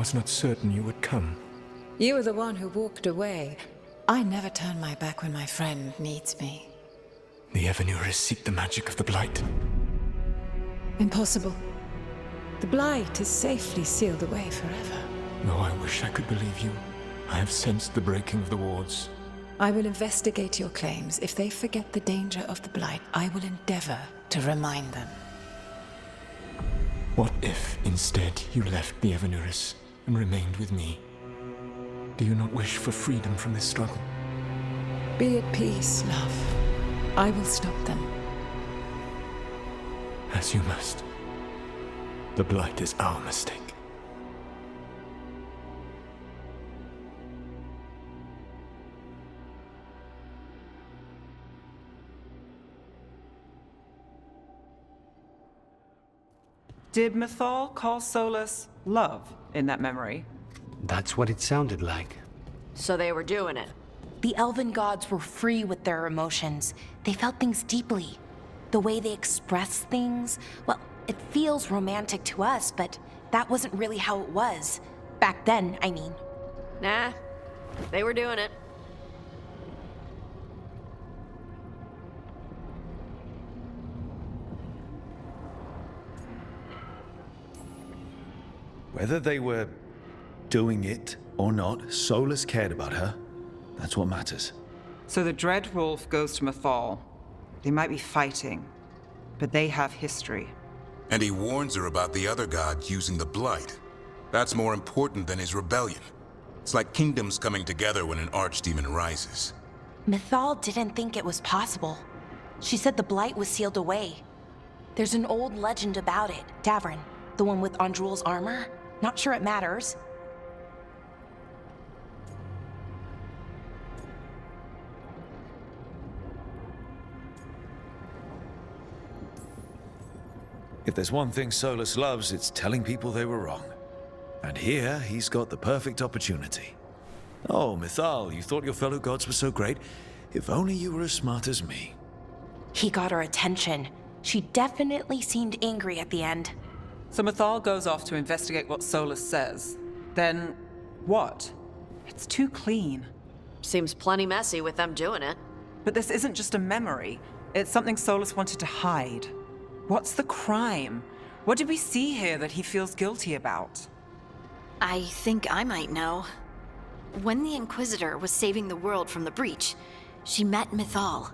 was not certain you would come. You were the one who walked away. I never turn my back when my friend needs me. The Evanurus seek the magic of the Blight. Impossible. The Blight is safely sealed away forever. Though I wish I could believe you, I have sensed the breaking of the wards. I will investigate your claims. If they forget the danger of the Blight, I will endeavor to remind them. What if, instead, you left the Evanurus and remained with me? Do you not wish for freedom from this struggle? Be at peace, love. I will stop them. As you must. The Blight is our mistake. Did Mythal call Solus love in that memory? That's what it sounded like. So they were doing it. The elven gods were free with their emotions. They felt things deeply. The way they expressed things, well, it feels romantic to us, but that wasn't really how it was. Back then, I mean. Nah, they were doing it. Whether they were doing it or not, Solus cared about her. That's what matters. So the Dreadwolf goes to Mythal. They might be fighting, but they have history. And he warns her about the other gods using the Blight. That's more important than his rebellion. It's like kingdoms coming together when an archdemon rises. Mythal didn't think it was possible. She said the Blight was sealed away. There's an old legend about it. Davrin, the one with Andrul's armor. Not sure it matters. If there's one thing Solus loves, it's telling people they were wrong. And here, he's got the perfect opportunity. Oh, Mythal, you thought your fellow gods were so great? If only you were as smart as me. He got her attention. She definitely seemed angry at the end. So Mythal goes off to investigate what Solus says. Then, what? It's too clean. Seems plenty messy with them doing it. But this isn't just a memory. It's something Solus wanted to hide. What's the crime? What did we see here that he feels guilty about? I think I might know. When the Inquisitor was saving the world from the breach, she met Mythal.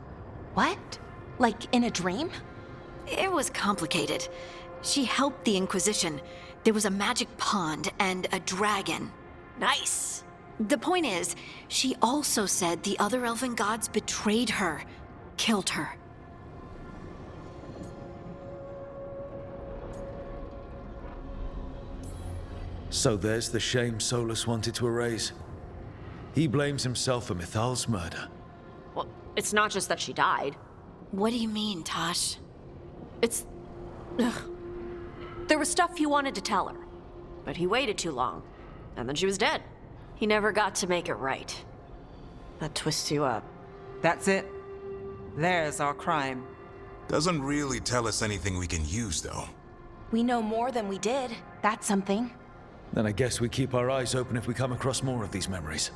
What? Like in a dream? It was complicated. She helped the Inquisition. There was a magic pond and a dragon. Nice. The point is, she also said the other elven gods betrayed her, killed her. So there's the shame Solus wanted to erase. He blames himself for Mythal's murder. Well, it's not just that she died. What do you mean, Tosh? It's... Ugh. There was stuff he wanted to tell her, but he waited too long, and then she was dead. He never got to make it right. That twists you up. That's it. There's our crime. Doesn't really tell us anything we can use, though. We know more than we did. That's something. Then I guess we keep our eyes open if we come across more of these memories.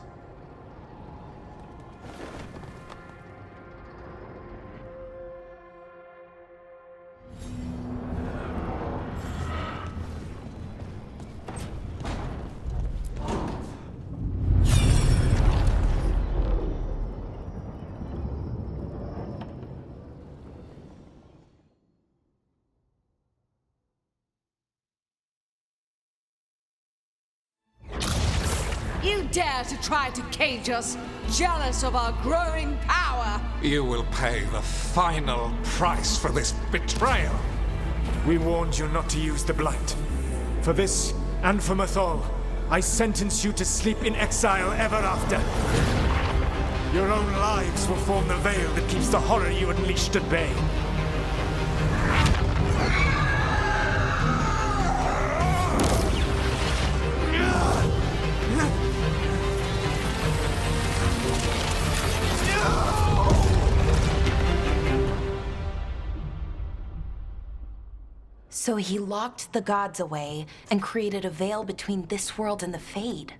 You dare to try to cage us, jealous of our growing power! You will pay the final price for this betrayal. We warned you not to use the Blight. For this, and for Mythal, I sentence you to sleep in exile ever after. Your own lives will form the veil that keeps the horror you unleashed at bay. So he locked the gods away and created a veil between this world and the Fade.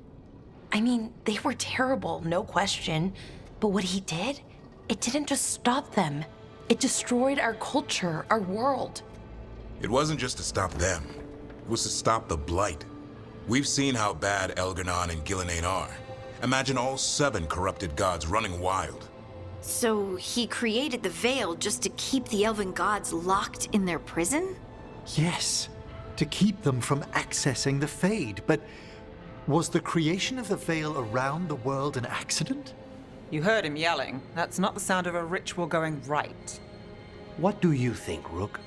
I mean, they were terrible, no question. But what he did, it didn't just stop them. It destroyed our culture, our world. It wasn't just to stop them. It was to stop the Blight. We've seen how bad Elganon and Gillenane are. Imagine all 7 corrupted gods running wild. So he created the Veil just to keep the elven gods locked in their prison? Yes, to keep them from accessing the Fade. But was the creation of the Veil around the world an accident? You heard him yelling. That's not the sound of a ritual going right. What do you think, Rook?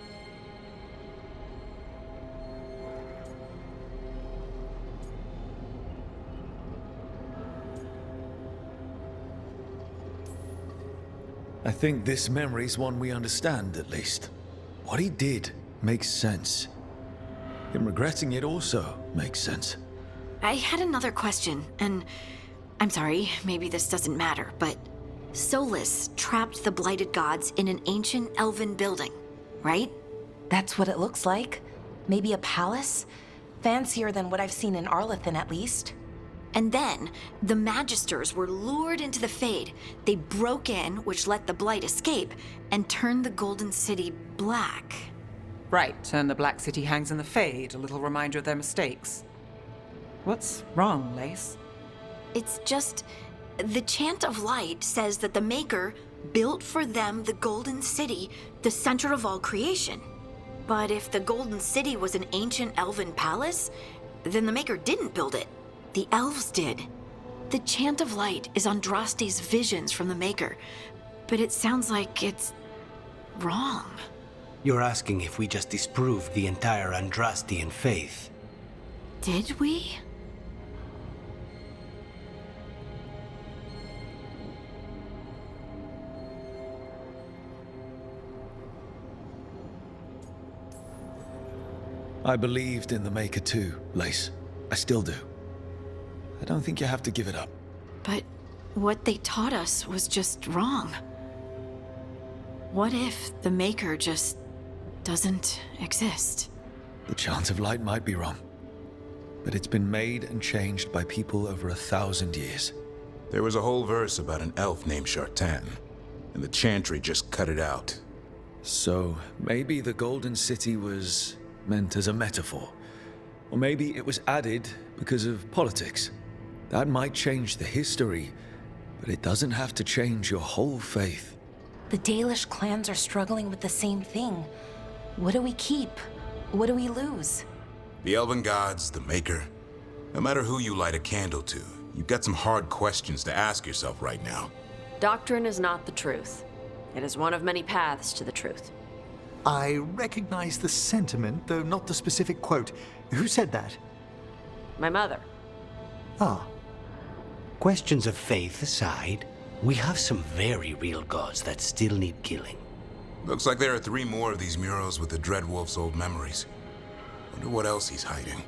I think this memory's one we understand, at least. What he did makes sense. Him regretting it also makes sense. I had another question, and I'm sorry, maybe this doesn't matter, but Solus trapped the blighted gods in an ancient elven building, right? That's what it looks like. Maybe a palace? Fancier than what I've seen in Arlethan, at least. And then, the Magisters were lured into the Fade. They broke in, which let the Blight escape, and turned the Golden City black. Right, and the Black City hangs in the Fade, a little reminder of their mistakes. What's wrong, Lace? It's just, the Chant of Light says that the Maker built for them the Golden City, the center of all creation. But if the Golden City was an ancient elven palace, then the Maker didn't build it. The elves did. The Chant of Light is Andraste's visions from the Maker, but it sounds like it's wrong. You're asking if we just disproved the entire Andrastian faith. Did we? I believed in the Maker too, Lace. I still do. I don't think you have to give it up. But what they taught us was just wrong. What if the Maker just doesn't exist? The Chant of Light might be wrong, but it's been made and changed by people over 1,000 years. There was a whole verse about an elf named Shartan, and the Chantry just cut it out. So maybe the Golden City was meant as a metaphor. Or maybe it was added because of politics. That might change the history, but it doesn't have to change your whole faith. The Dalish clans are struggling with the same thing. What do we keep? What do we lose? The Elven Gods, the Maker. No matter who you light a candle to, you've got some hard questions to ask yourself right now. Doctrine is not the truth. It is one of many paths to the truth. I recognize the sentiment, though not the specific quote. Who said that? My mother. Ah. Questions of faith aside, we have some very real gods that still need killing. Looks like there are 3 more of these murals with the Dreadwolf's old memories. Wonder what else he's hiding.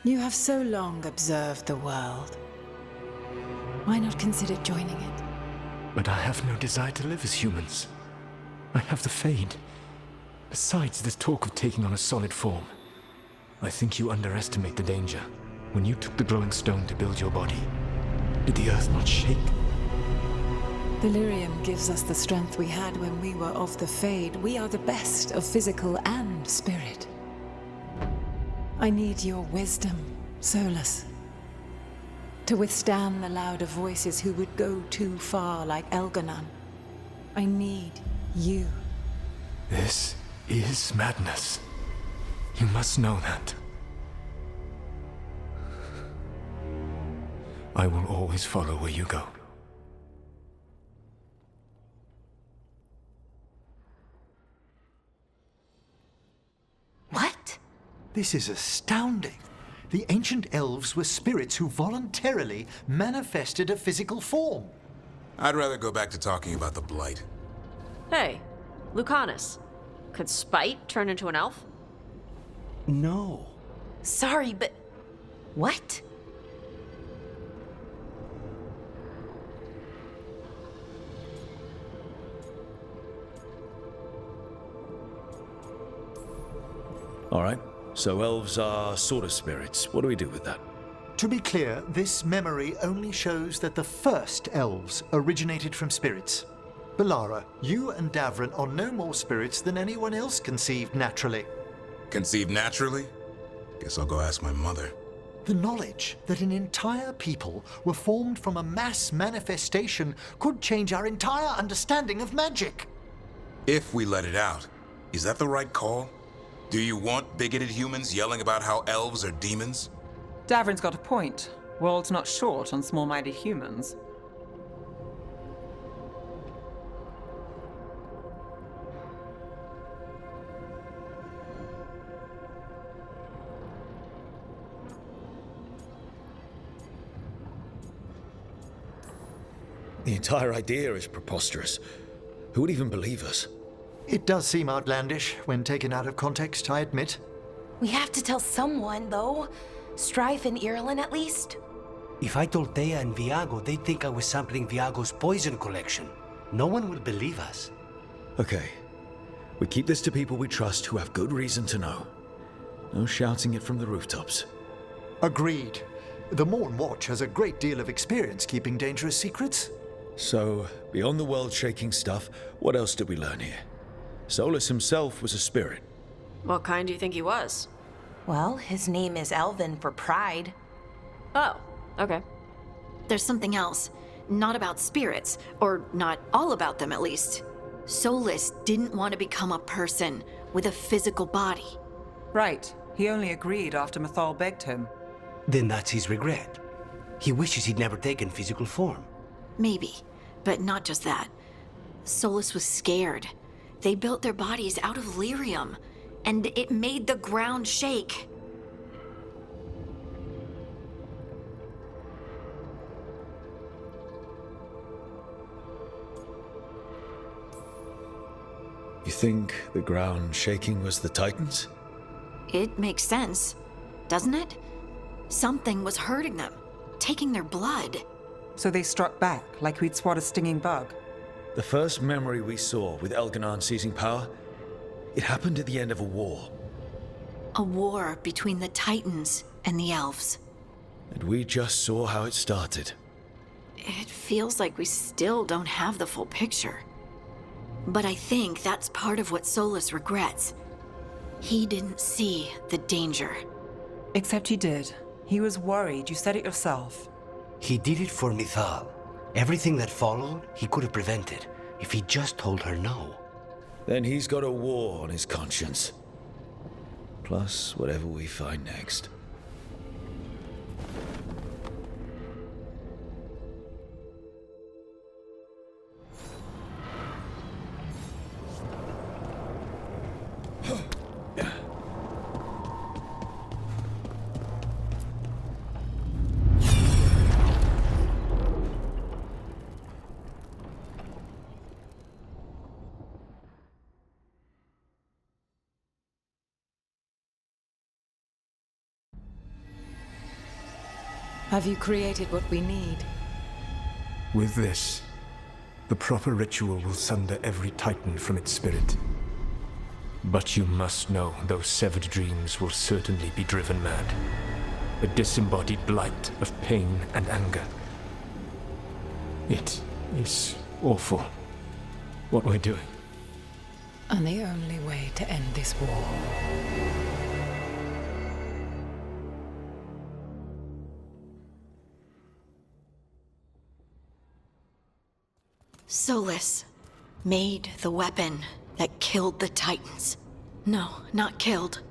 You have so long observed the world. Why not consider joining it? But I have no desire to live as humans. I have the Fade. Besides, this talk of taking on a solid form. I think you underestimate the danger. When you took the glowing stone to build your body, did the earth not shake? Delirium gives us the strength we had when we were of the Fade. We are the best of physical and spirit. I need your wisdom, Solus, to withstand the louder voices who would go too far like Elganon. I need you. This is madness. You must know that. I will always follow where you go. What? This is astounding. The ancient elves were spirits who voluntarily manifested a physical form. I'd rather go back to talking about the Blight. Hey, Lucanus. Could Spite turn into an elf? No. Sorry, but... what? All right, so elves are sort of spirits. What do we do with that? To be clear, this memory only shows that the first elves originated from spirits. Balara, you and Davrin are no more spirits than anyone else conceived naturally. Conceived naturally? Guess I'll go ask my mother. The knowledge that an entire people were formed from a mass manifestation could change our entire understanding of magic. If we let it out, is that the right call? Do you want bigoted humans yelling about how elves are demons? Davrin's got a point. World's not short on small-minded humans. The entire idea is preposterous. Who would even believe us? It does seem outlandish when taken out of context, I admit. We have to tell someone, though. Strife and Irulan, at least. If I told Thea and Viago, they'd think I was sampling Viago's poison collection. No one will believe us. Okay. We keep this to people we trust who have good reason to know. No shouting it from the rooftops. Agreed. The Morn Watch has a great deal of experience keeping dangerous secrets. So, beyond the world-shaking stuff, what else did we learn here? Solus himself was a spirit. What kind do you think he was? Well, his name is Elven for pride. Oh, okay. There's something else. Not about spirits, or not all about them at least. Solus didn't want to become a person with a physical body. Right. He only agreed after Mythal begged him. Then that's his regret. He wishes he'd never taken physical form. Maybe, but not just that. Solus was scared. They built their bodies out of lyrium, and it made the ground shake. You think the ground shaking was the Titans? It makes sense, doesn't it? Something was hurting them, taking their blood. So they struck back, like we'd swat a stinging bug. The first memory we saw with Elganon seizing power, it happened at the end of a war. A war between the Titans and the elves. And we just saw how it started. It feels like we still don't have the full picture. But I think that's part of what Solus regrets. He didn't see the danger. Except he did. He was worried, you said it yourself. He did it for Mythal. Everything that followed, he could have prevented, if he just told her no. Then he's got a war on his conscience. Plus, whatever we find next. Have you created what we need? With this, the proper ritual will sunder every Titan from its spirit. But you must know those severed dreams will certainly be driven mad. A disembodied blight of pain and anger. It is awful what we're doing. And the only way to end this war. Solus made the weapon that killed the Titans. No, not killed.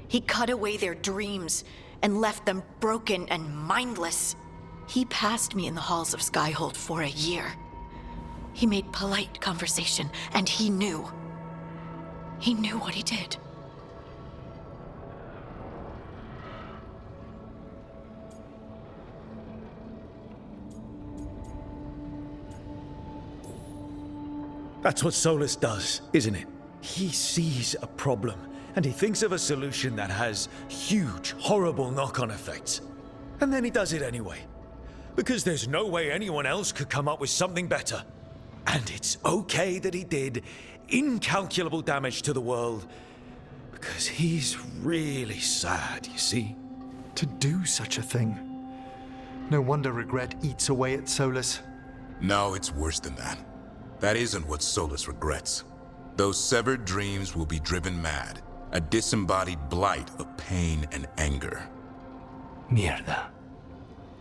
He cut away their dreams and left them broken and mindless. He passed me in the halls of Skyhold for a year. He made polite conversation, and he knew. He knew what he did. That's what Solus does, isn't it? He sees a problem, and he thinks of a solution that has huge, horrible knock-on effects. And then he does it anyway. Because there's no way anyone else could come up with something better. And it's okay that he did incalculable damage to the world. Because he's really sad, you see? To do such a thing. No wonder regret eats away at Solus. No, it's worse than that. That isn't what Solus regrets. Those severed dreams will be driven mad. A disembodied blight of pain and anger. Mierda.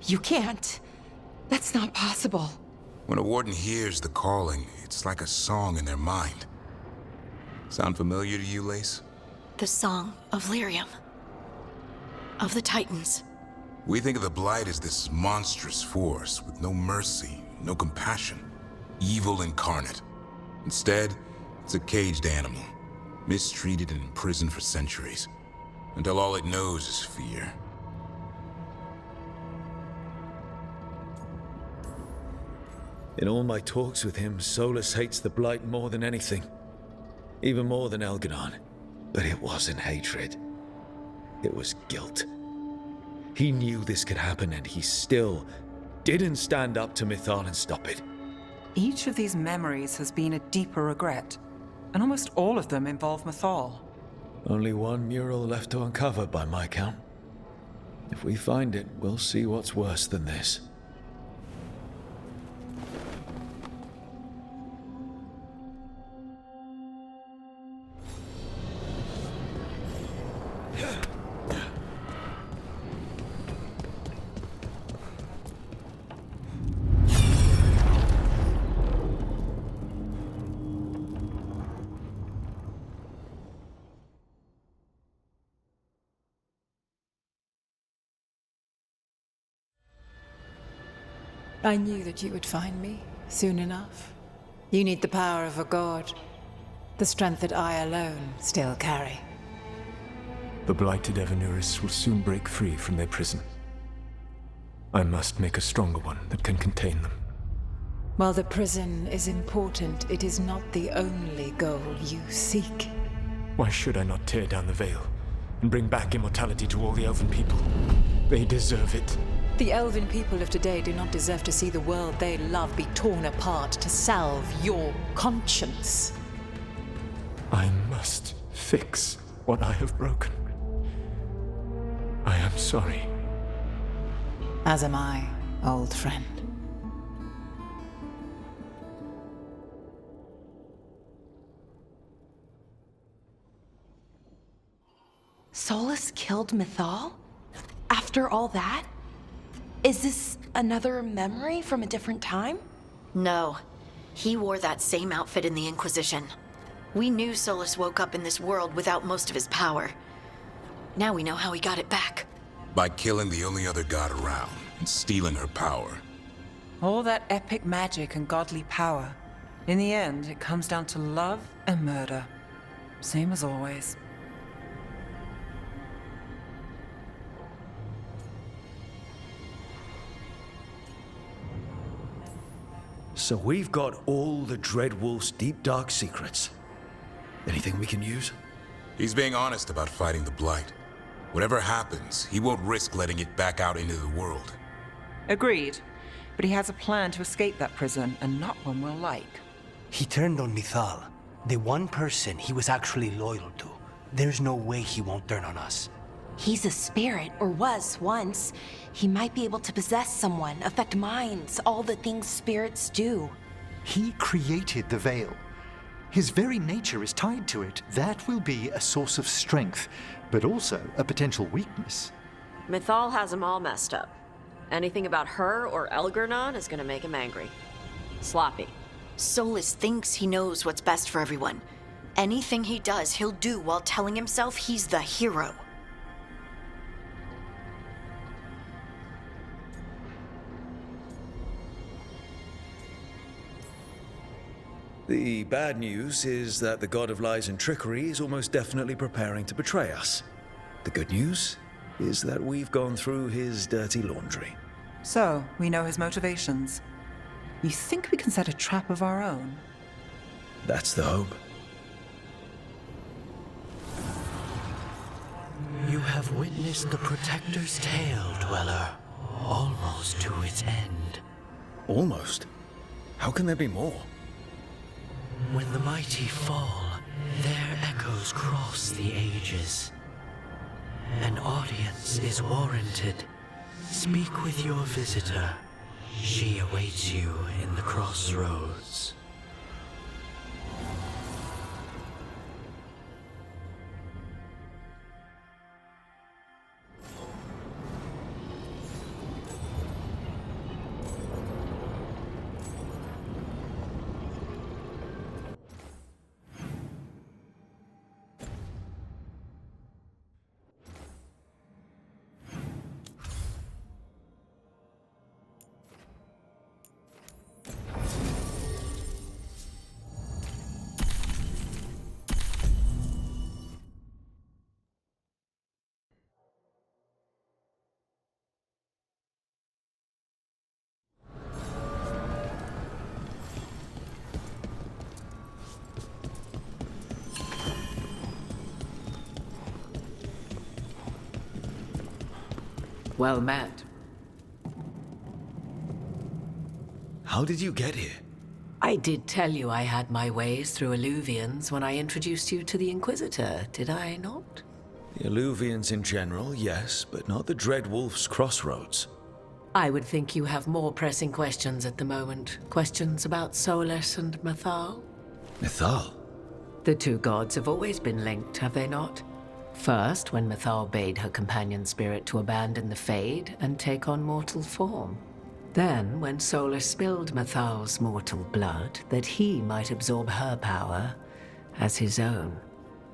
You can't. That's not possible. When a warden hears the calling, it's like a song in their mind. Sound familiar to you, Lace? The Song of Lyrium. Of the Titans. We think of the Blight as this monstrous force with no mercy, no compassion. Evil incarnate. Instead, it's a caged animal. Mistreated and imprisoned for centuries. Until all it knows is fear. In all my talks with him, Solus hates the Blight more than anything. Even more than Elganon. But it wasn't hatred. It was guilt. He knew this could happen, and he still didn't stand up to Mythal and stop it. Each of these memories has been a deeper regret, and almost all of them involve Mythal. Only one mural left to uncover by my count. If we find it, we'll see what's worse than this. I knew that you would find me soon enough. You need the power of a god, the strength that I alone still carry. The blighted Evanuris will soon break free from their prison. I must make a stronger one that can contain them. While the prison is important, it is not the only goal you seek. Why should I not tear down the veil and bring back immortality to all the Elven people? They deserve it. The Elven people of today do not deserve to see the world they love be torn apart to salve your conscience. I must fix what I have broken. I am sorry. As am I, old friend. Solus killed Mythal? After all that? Is this another memory from a different time? No. He wore that same outfit in the Inquisition. We knew Solus woke up in this world without most of his power. Now we know how he got it back. By killing the only other god around and stealing her power. All that epic magic and godly power. In the end, it comes down to love and murder. Same as always. So we've got all the Dreadwolf's deep dark secrets. Anything we can use? He's being honest about fighting the Blight. Whatever happens, he won't risk letting it back out into the world. Agreed. But he has a plan to escape that prison, and not one we'll like. He turned on Mythal, the one person he was actually loyal to. There's no way he won't turn on us. He's a spirit, or was once. He might be able to possess someone, affect minds, all the things spirits do. He created the veil. His very nature is tied to it. That will be a source of strength, but also a potential weakness. Mythal has him all messed up. Anything about her or Elgarnon is gonna make him angry. Sloppy. Solus thinks he knows what's best for everyone. Anything he does, he'll do while telling himself he's the hero. The bad news is that the god of lies and trickery is almost definitely preparing to betray us. The good news is that we've gone through his dirty laundry. So, we know his motivations. You think we can set a trap of our own? That's the hope. You have witnessed the Protector's tale, Dweller, almost to its end. Almost? How can there be more? When the mighty fall, their echoes cross the ages. An audience is warranted. Speak with your visitor. She awaits you in the crossroads. Well met. How did you get here? I did tell you I had my ways through Illuvians when I introduced you to the Inquisitor, did I not? The Illuvians in general, yes, but not the Dread Wolf's crossroads. I would think you have more pressing questions at the moment. Questions about Solus and Mythal? Mythal? The two gods have always been linked, have they not? First, when Mythal bade her companion spirit to abandon the Fade and take on mortal form. Then, when Solus spilled Mythal's mortal blood, that he might absorb her power as his own.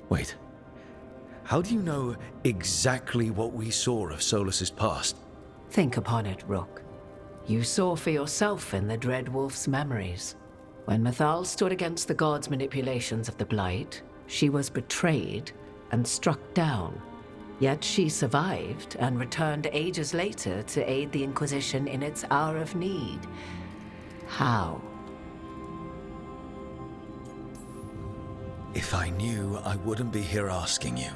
Wait. How do you know exactly what we saw of Solus's past? Think upon it, Rook. You saw for yourself in the Dread Wolf's memories. When Mythal stood against the gods' manipulations of the Blight, she was betrayed and struck down. Yet she survived and returned ages later to aid the Inquisition in its hour of need. How? If I knew, I wouldn't be here asking you.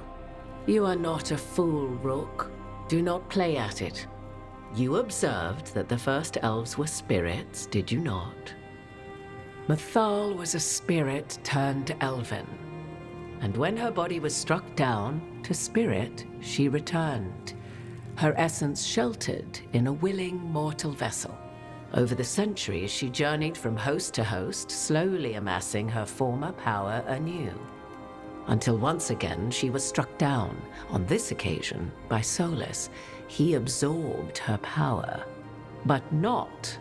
You are not a fool, Rook. Do not play at it. You observed that the first elves were spirits, did you not? Mythal was a spirit turned elven. And when her body was struck down, to spirit, she returned. Her essence sheltered in a willing mortal vessel. Over the centuries, she journeyed from host to host, slowly amassing her former power anew. Until once again, she was struck down, on this occasion, by Solus. He absorbed her power, but not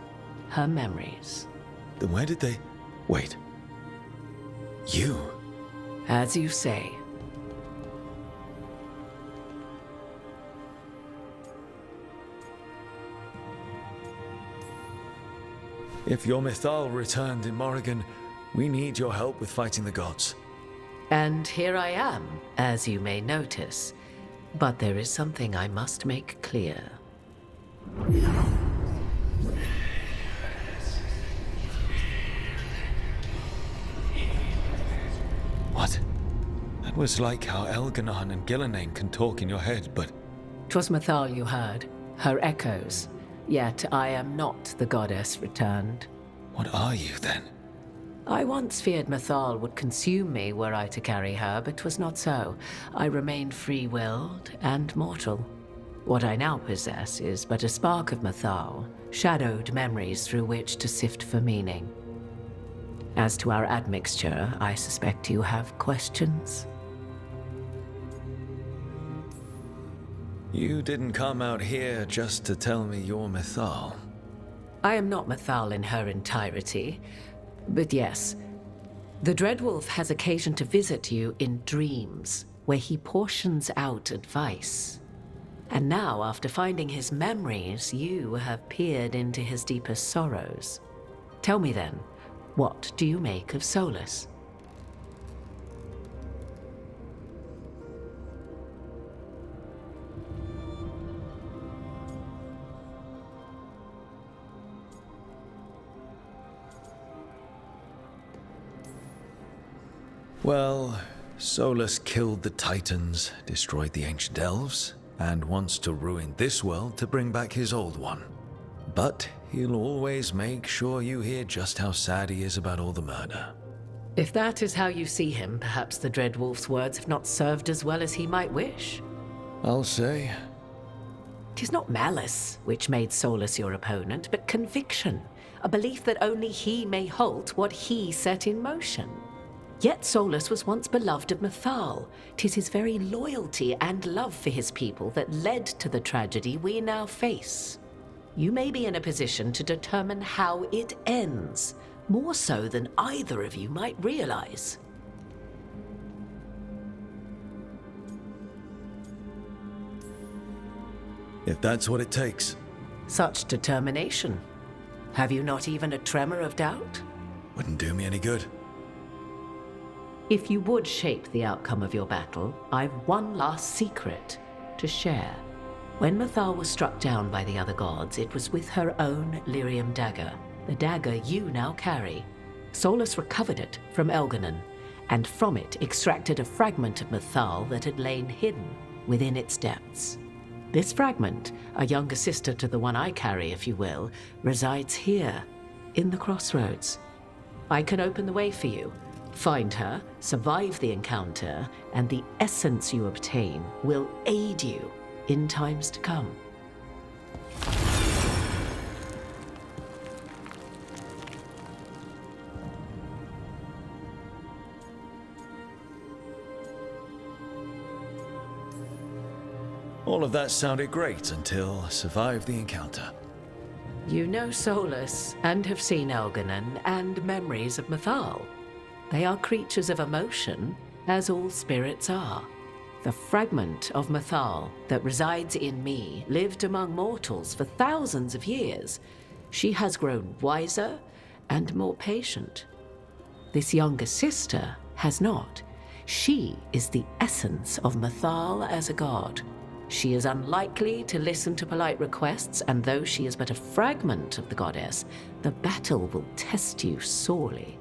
her memories. Then where did they... Wait. You... As you say. If your Mythal returned in Morrigan, we need your help with fighting the gods. And here I am, as you may notice. But there is something I must make clear. What? That was like how Elganon and Gillenane can talk in your head, but... 'Twas Mythal you heard, her echoes. Yet I am not the goddess returned. What are you, then? I once feared Mythal would consume me were I to carry her, but 'twas not so. I remained free-willed and mortal. What I now possess is but a spark of Mythal, shadowed memories through which to sift for meaning. As to our admixture, I suspect you have questions. You didn't come out here just to tell me you're Mythal. I am not Mythal in her entirety, but yes, the Dreadwolf has occasion to visit you in dreams, where he portions out advice. And now, after finding his memories, you have peered into his deepest sorrows. Tell me then, what do you make of Solus? Well, Solus killed the Titans, destroyed the ancient elves, and wants to ruin this world to bring back his old one. But he'll always make sure you hear just how sad he is about all the murder. If that is how you see him, perhaps the Dread Wolf's words have not served as well as he might wish. I'll say. 'Tis not malice which made Solus your opponent, but conviction, a belief that only he may halt what he set in motion. Yet Solus was once beloved of Mythal. 'Tis his very loyalty and love for his people that led to the tragedy we now face. You may be in a position to determine how it ends, more so than either of you might realize. If that's what it takes. Such determination. Have you not even a tremor of doubt? Wouldn't do me any good. If you would shape the outcome of your battle, I've one last secret to share. When Mythal was struck down by the other gods, it was with her own lyrium dagger, the dagger you now carry. Solus recovered it from Elganon, and from it extracted a fragment of Mythal that had lain hidden within its depths. This fragment, a younger sister to the one I carry, if you will, resides here, in the crossroads. I can open the way for you. Find her, survive the encounter, and the essence you obtain will aid you in times to come. All of that sounded great until survived the encounter. You know Solus, and have seen Elganon, and memories of Mythal. They are creatures of emotion, as all spirits are. The fragment of Mythal that resides in me lived among mortals for thousands of years. She has grown wiser and more patient. This younger sister has not. She is the essence of Mythal as a god. She is unlikely to listen to polite requests, and though she is but a fragment of the goddess, the battle will test you sorely.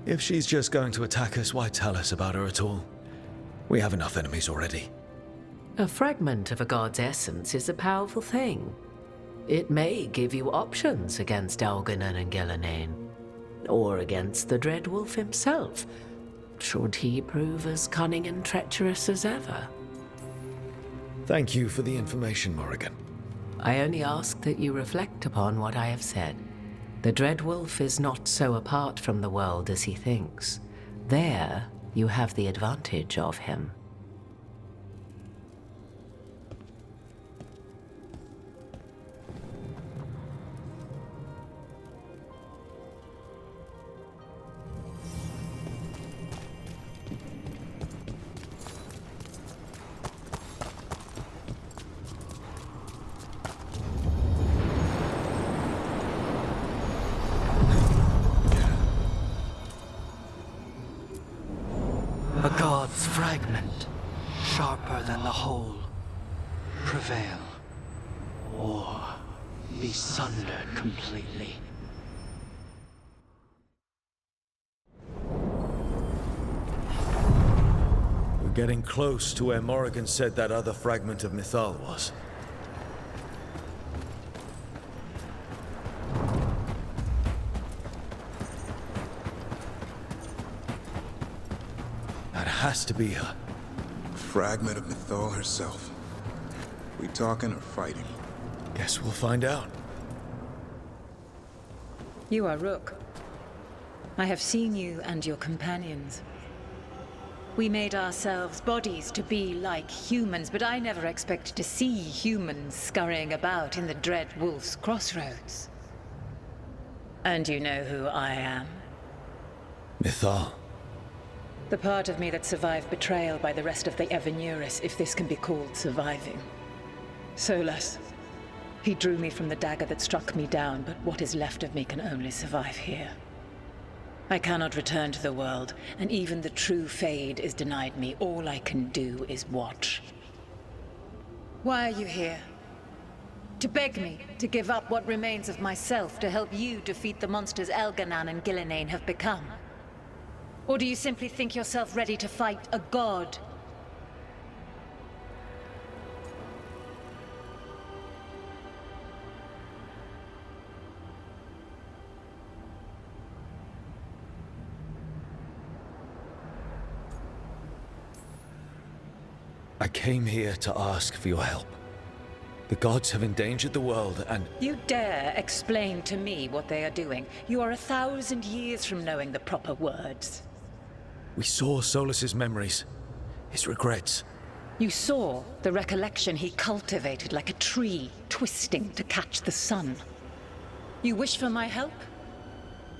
If she's just going to attack us, why tell us about her at all? We have enough enemies already. A fragment of a god's essence is a powerful thing. It may give you options against Elganon and Gillenane, or against the Dread Wolf himself, should he prove as cunning and treacherous as ever. Thank you for the information, Morrigan. I only ask that you reflect upon what I have said. The Dread Wolf is not so apart from the world as he thinks. There, you have the advantage of him. A god's fragment, sharper than the whole. Prevail, or be sundered completely. We're getting close to where Morrigan said that other fragment of Mythal was. That has to be her. Fragment of Mythal herself. We talking or fighting? Guess we'll find out. You are Rook. I have seen you and your companions. We made ourselves bodies to be like humans, but I never expected to see humans scurrying about in the Dread Wolf's crossroads. And you know who I am? Mythal. The part of me that survived betrayal by the rest of the Evanuris, if this can be called surviving. Solus. He drew me from the dagger that struck me down, but what is left of me can only survive here. I cannot return to the world, and even the true Fade is denied me. All I can do is watch. Why are you here? To beg me to give up what remains of myself to help you defeat the monsters Elganon and Gillenane have become. Or do you simply think yourself ready to fight a god? I came here to ask for your help. The gods have endangered the world and... You dare explain to me what they are doing? You are 1,000 years from knowing the proper words. We saw Solus's memories, his regrets. You saw the recollection he cultivated like a tree, twisting to catch the sun. You wish for my help?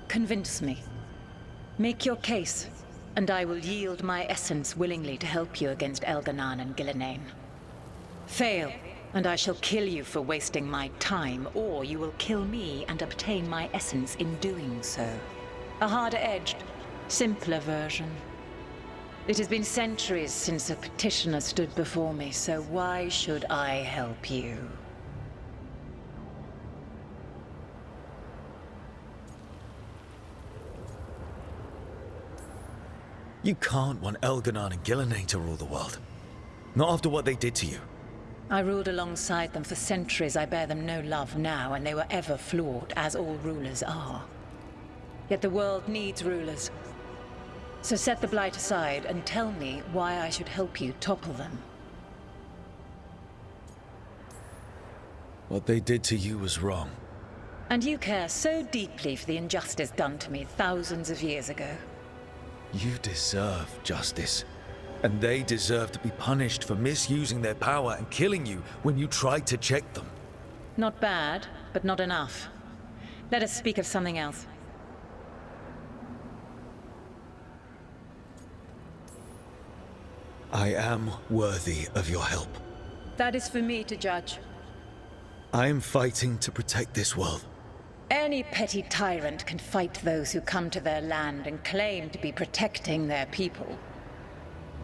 Convince me. Make your case, and I will yield my essence willingly to help you against Elganan and Gillenane. Fail, and I shall kill you for wasting my time, or you will kill me and obtain my essence in doing so. A harder-edged, simpler version. It has been centuries since a petitioner stood before me, so why should I help you? You can't want Elganan and Gillenane to rule the world. Not after what they did to you. I ruled alongside them for centuries. I bear them no love now, and they were ever flawed, as all rulers are. Yet the world needs rulers. So set the Blight aside and tell me why I should help you topple them. What they did to you was wrong. And you care so deeply for the injustice done to me thousands of years ago. You deserve justice. And they deserve to be punished for misusing their power and killing you when you tried to check them. Not bad, but not enough. Let us speak of something else. I am worthy of your help. That is for me to judge. I am fighting to protect this world. Any petty tyrant can fight those who come to their land and claim to be protecting their people.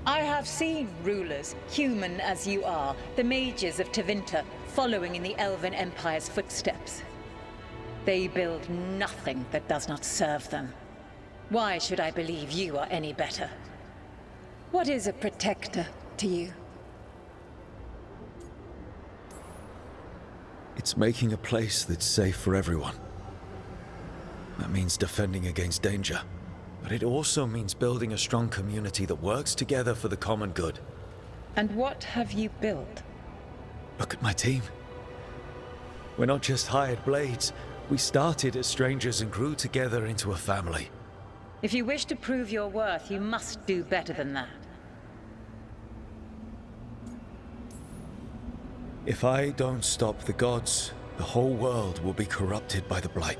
I have seen rulers, human as you are, the mages of Tevinter, following in the Elven Empire's footsteps. They build nothing that does not serve them. Why should I believe you are any better? What is a protector to you? It's making a place that's safe for everyone. That means defending against danger. But it also means building a strong community that works together for the common good. And what have you built? Look at my team. We're not just hired blades. We started as strangers and grew together into a family. If you wish to prove your worth, you must do better than that. If I don't stop the gods, the whole world will be corrupted by the Blight.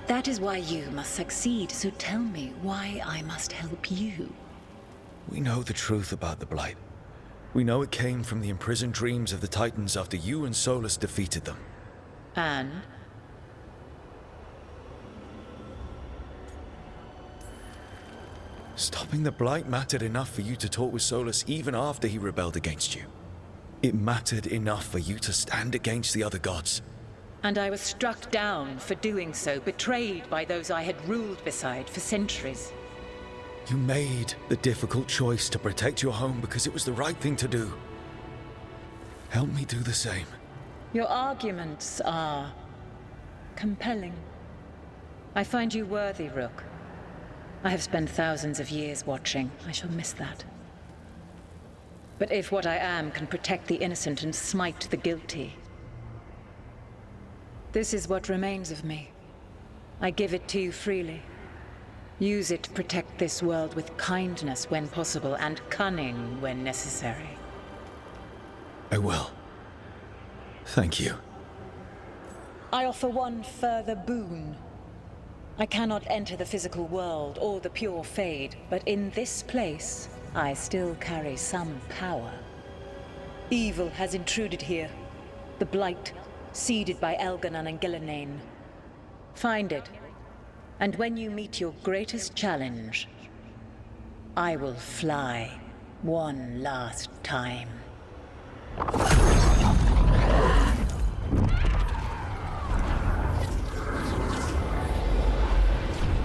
That is why you must succeed, so tell me why I must help you. We know the truth about the Blight. We know it came from the imprisoned dreams of the Titans after you and Solus defeated them. And? Stopping the Blight mattered enough for you to talk with Solus even after he rebelled against you. It mattered enough for you to stand against the other gods. And I was struck down for doing so, betrayed by those I had ruled beside for centuries. You made the difficult choice to protect your home because it was the right thing to do. Help me do the same. Your arguments are compelling. I find you worthy, Rook. I have spent thousands of years watching. I shall miss that. But if what I am can protect the innocent and smite the guilty, this is what remains of me. I give it to you freely. Use it to protect this world with kindness when possible and cunning when necessary. I will. Thank you. I offer one further boon. I cannot enter the physical world or the pure Fade, but in this place, I still carry some power. Evil has intruded here. The Blight, seeded by Elganan and Gillenane. Find it, and when you meet your greatest challenge, I will fly one last time.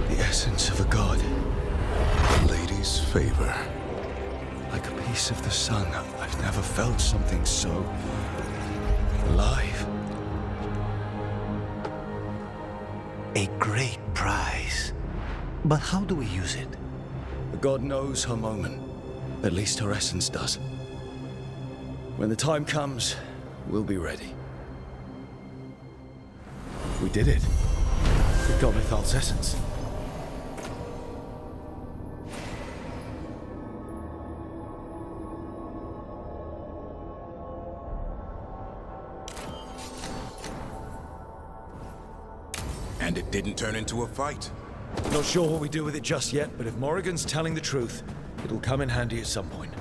The essence of a god. Laid favor. Like a piece of the sun, I've never felt something so alive. A great prize. But how do we use it? God knows her moment. At least her essence does. When the time comes, we'll be ready. We did it. We got Mythal's essence. And it didn't turn into a fight. Not sure what we do with it just yet, but if Morrigan's telling the truth, it'll come in handy at some point.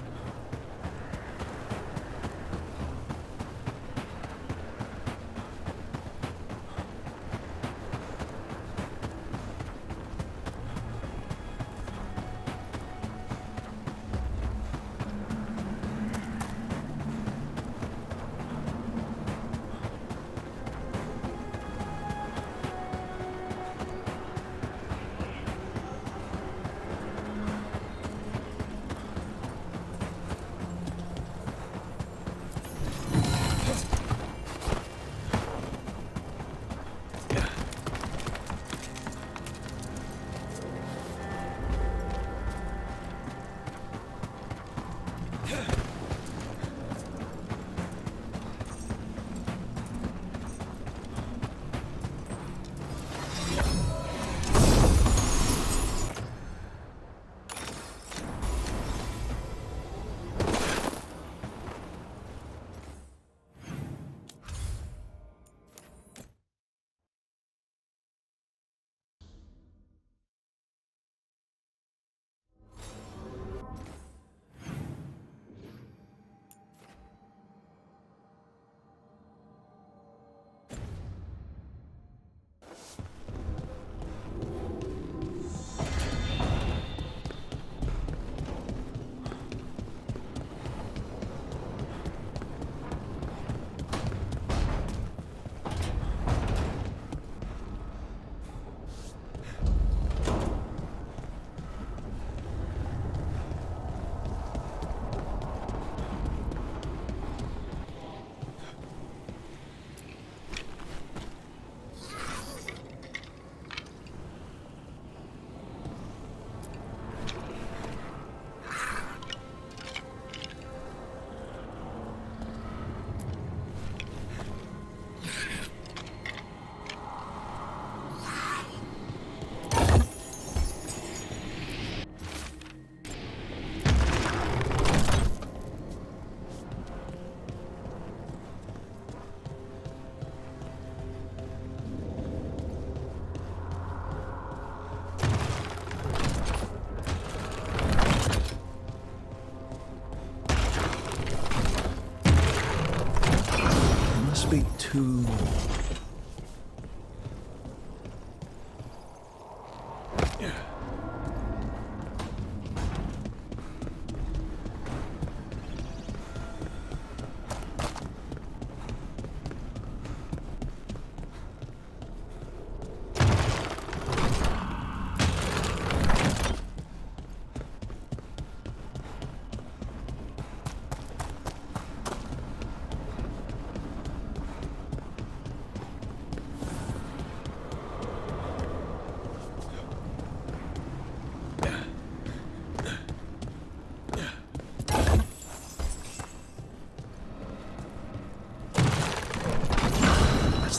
Be two more.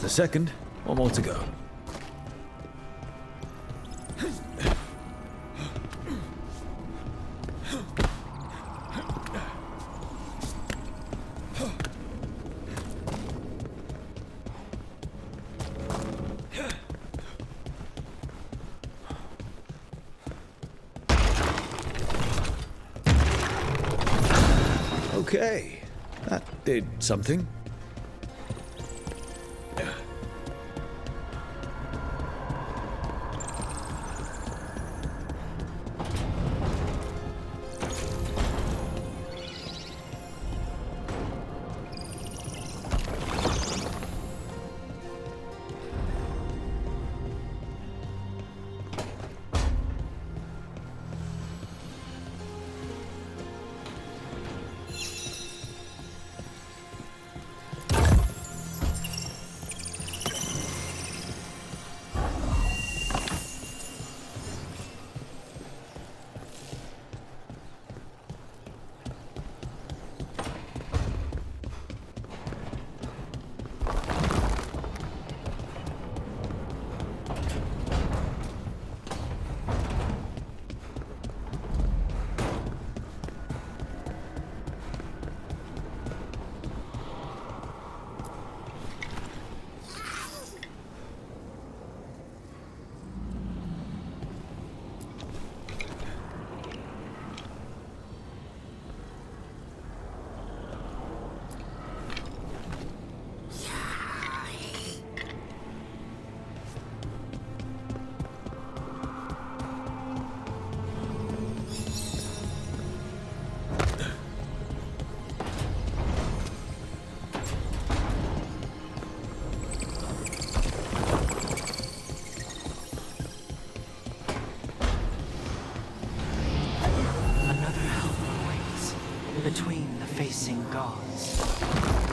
The second, one more to go. Okay, that did something. between the facing gods.